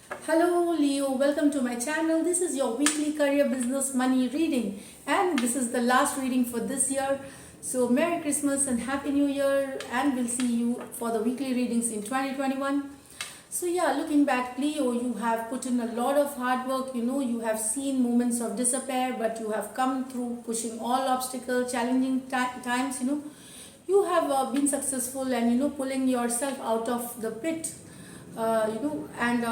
Hello Leo, welcome to my channel. This is your weekly career business money reading and this is the last reading for this year. So Merry Christmas and Happy New Year, and we'll see you for the weekly readings in 2021. So yeah, looking back, Leo, you have put in a lot of hard work. You have seen moments of despair, but you have come through pushing all obstacles, challenging times. You have been successful and pulling yourself out of the pit. And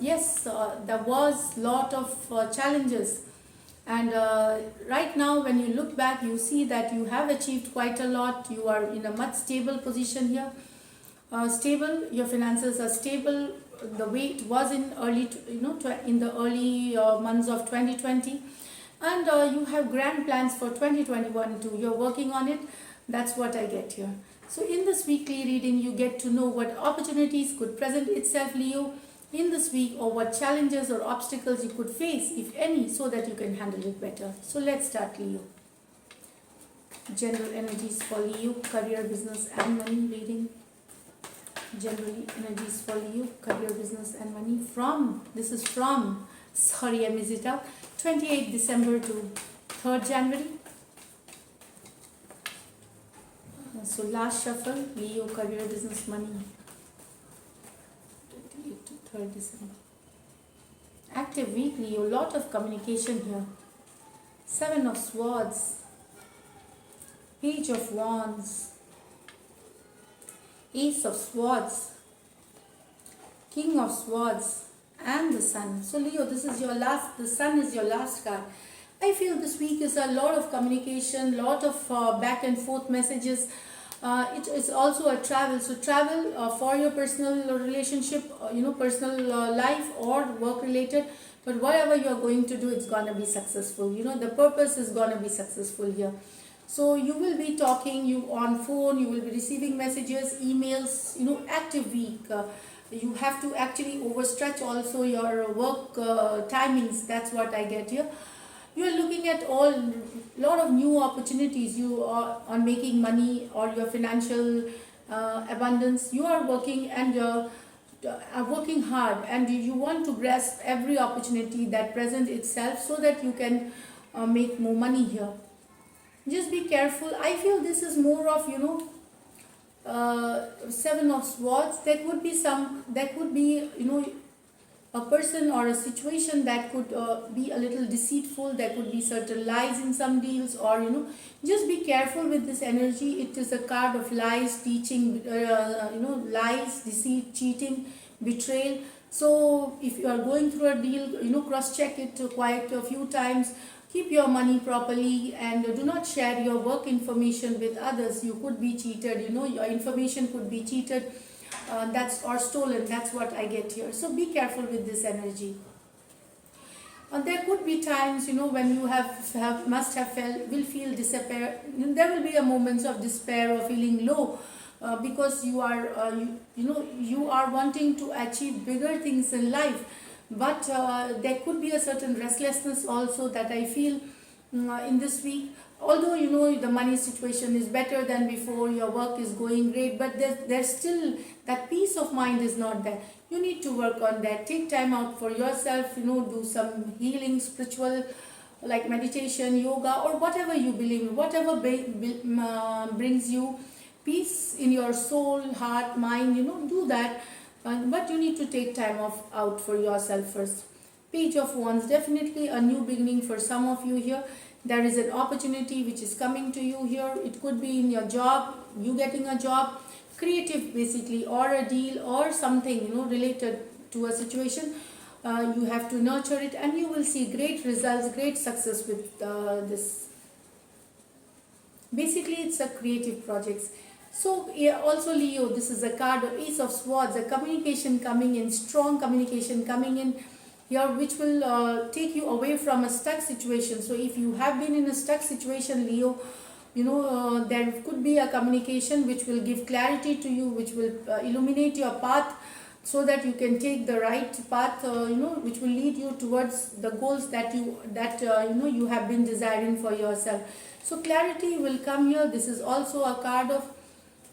yes, there was lot of challenges, and right now when you look back, you see that you have achieved quite a lot. You are in a much stable position here. Stable, your finances are stable the way it was in in the early months of 2020, and you have grand plans for 2021 too. You're working on it. That's what I get here. So in this weekly reading, you get to know what opportunities could present itself, Leo, in this week, or what challenges or obstacles you could face, if any, so that you can handle it better. So let's start, Leo. General energies for Leo, career, business and money reading. Generally energies for Leo, career, business and money this is from, sorry I missed it out, 28th December to 3rd January. So last shuffle, Leo, career, business, money, 28th to 3rd December. Active week, Leo, lot of communication here. 7 of Swords, Page of Wands, Ace of Swords, King of Swords, and the Sun. So Leo, the Sun is your last card. I feel this week is a lot of communication, lot of back and forth messages. It is also a travel. So travel for your personal relationship, personal life or work related. But whatever you are going to do, it's gonna be successful. The purpose is gonna be successful here. So you will be talking, you on phone, you will be receiving messages, emails. Active week. You have to actually overstretch also your work timings. That's what I get here. You are looking at lot of new opportunities. You are on making money or your financial abundance. You are working and are working hard, and you want to grasp every opportunity that presents itself so that you can make more money here. Just be careful. I feel this is more of 7 of Swords. There could be a person or a situation that could be a little deceitful. There could be certain lies in some deals, or just be careful with this energy. It is a card of lies, teaching, lies, deceit, cheating, betrayal. So if you are going through a deal, cross check it quite a few times. Keep your money properly and do not share your work information with others. You could be cheated, your information could be cheated, or stolen. That's what I get here. So be careful with this energy. There could be times, when you will feel despair. There will be a moments of despair or feeling low, because you are wanting to achieve bigger things in life. But there could be a certain restlessness also that I feel in this week. Although the money situation is better than before, your work is going great, but there's still that peace of mind is not there. You need to work on that. Take time out for yourself, do some healing, spiritual, like meditation, yoga, or whatever you believe in, whatever brings you peace in your soul, heart, mind, do that. But you need to take time out for yourself first. Page of Wands, definitely a new beginning for some of you here. There is an opportunity which is coming to you here. It could be in your job, you getting a job, creative basically, or a deal or something related to a situation. You have to nurture it and you will see great results, great success with this. Basically it's a creative projects. So yeah, also Leo, this is a card of Ace of Swords, a communication coming in, strong communication coming in here, which will take you away from a stuck situation. So if you have been in a stuck situation, Leo, there could be a communication which will give clarity to you, which will illuminate your path so that you can take the right path, which will lead you towards the goals that you have been desiring for yourself. So clarity will come here. This is also a card of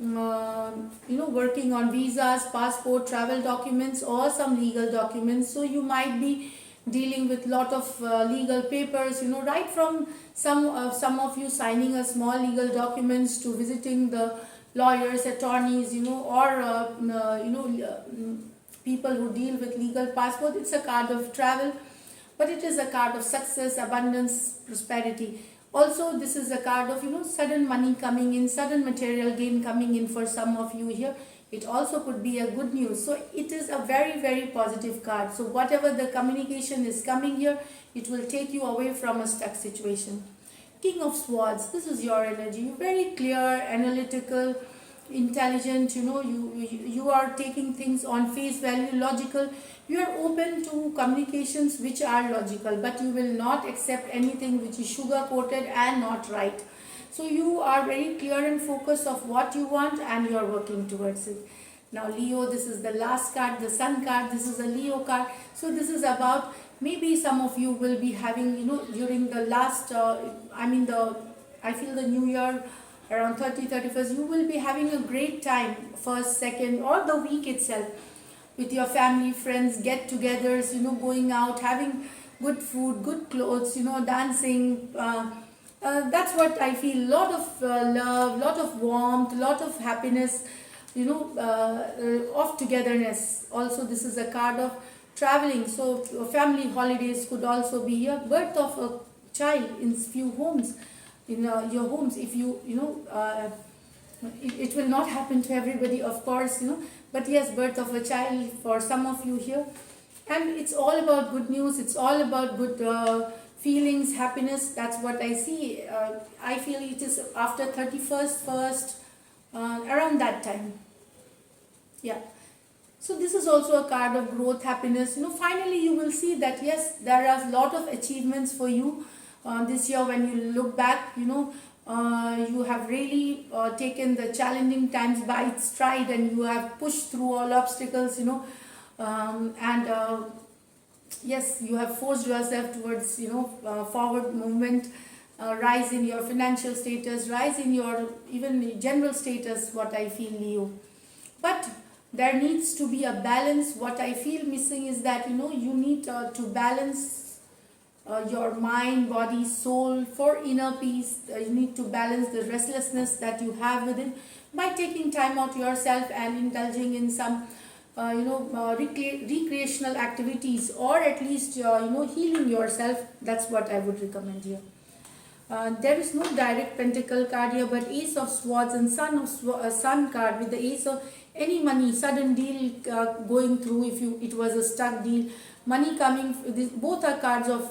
working on visas, passport, travel documents, or some legal documents. So you might be dealing with lot of legal papers, right from some of you signing a small legal documents to visiting the lawyers, attorneys, or people who deal with legal passport. It's a card of travel, but it is a card of success, abundance, prosperity. Also, this is a card of sudden money coming in, sudden material gain coming in for some of you here. It also could be a good news. So it is a very, very positive card. So whatever the communication is coming here, it will take you away from a stuck situation. King of Swords, this is your energy. You're very clear, analytical, intelligent, you are taking things on face value, logical. You are open to communications which are logical, but you will not accept anything which is sugar coated and not right. So you are very clear and focused of what you want, and you are working towards it. Now Leo, this is the last card, the Sun card. This is a Leo card. So this is about, maybe some of you will be having, during the last I feel the new year around 31st, you will be having a great time, first, second, or the week itself, with your family, friends, get-togethers, going out, having good food, good clothes, dancing. That's what I feel. Lot of love, lot of warmth, lot of happiness, of togetherness. Also, this is a card of traveling. So family holidays could also be here. Birth of a child in few homes, in your homes. If it will not happen to everybody, of course, but yes, birth of a child for some of you here. And it's all about good news. It's all about good feelings, happiness. That's what I see. I feel it is after 31st, 1st, around that time. Yeah. So this is also a card of growth, happiness. Finally you will see that yes, there are a lot of achievements for you this year. When you look back, you have really taken the challenging times by its stride, and you have pushed through all obstacles, yes, you have forced yourself towards forward movement, rise in your financial status, rise in your even general status, what I feel, Leo. But there needs to be a balance. What I feel missing is that you need to balance your mind, body, soul for inner peace. You need to balance the restlessness that you have within by taking time out yourself and indulging in some recreational activities, or at least healing yourself. That's what I would recommend here. There is no direct pentacle card here, but Ace of Swords and Sun card, with the Ace of any money, sudden deal going through. If it was a stuck deal, money coming. Both are cards of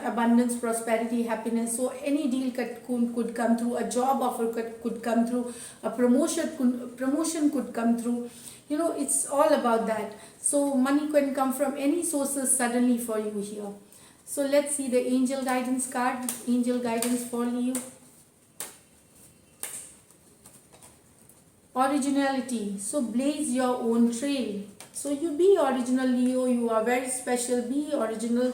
abundance, prosperity, happiness. So any deal could come through. A job offer could come through. A promotion could come through. It's all about that. So money can come from any sources suddenly for you here. So let's see the angel guidance card. Angel guidance for Leo. Originality. So blaze your own trail. So you be original, Leo. You are very special. Be original,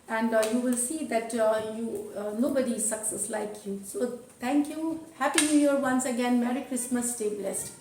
and you will see that nobody is success like you. So thank you. Happy New Year once again. Merry Christmas. Stay blessed.